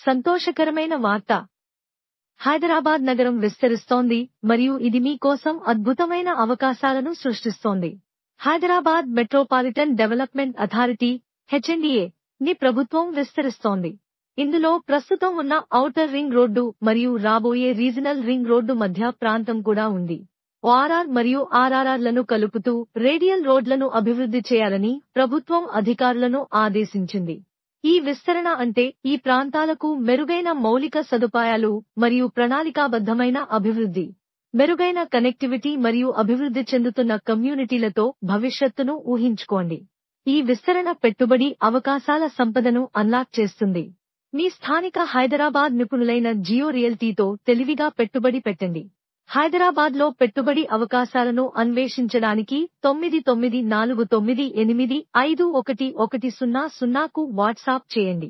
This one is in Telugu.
సంతోషకరమైన వార్త. హైదరాబాద్ నగరం విస్తరిస్తోంది మరియు ఇది మీ కోసం అద్భుతమైన అవకాశాలను సృష్టిస్తోంది. Hyderabad metropolitan development authority (HMDA) ని ప్రభుత్వం విస్తరిస్తోంది. ఇందులో ప్రస్తుతం ఉన్న ఔటర్ రింగ్ రోడ్డు మరియు రాబోయే రీజనల్ రింగ్ రోడ్డు మధ్య ప్రాంతం కూడా ఉంది. ORR మరియు RRR లను కలుపుతూ రేడియల్ రోడ్లను అభివృద్ధి చేయాలని ప్రభుత్వం అధికారులను ఆదేశించింది. ఈ విస్తరణ అంటే ఈ ప్రాంతాలకు మెరుగైన మౌలిక సదుపాయాలు మరియు ప్రణాళికాబద్ధమైన అభివృద్ధి, మెరుగైన కనెక్టివిటీ మరియు అభివృద్ధి చెందుతున్న కమ్యూనిటీలతో భవిష్యత్తును ఊహించుకోండి. ఈ విస్తరణ పెట్టుబడి అవకాశాల సంపదను అన్లాక్ చేస్తుంది. మీ స్థానిక హైదరాబాద్ నిపుణులైన జియో రియల్టీతో తెలివిగా పెట్టుబడి పెట్టండి. హైదరాబాద్లో పెట్టుబడి అవకాశాలను అన్వేషించడానికి 9949851100కు వాట్సాప్ చేయండి.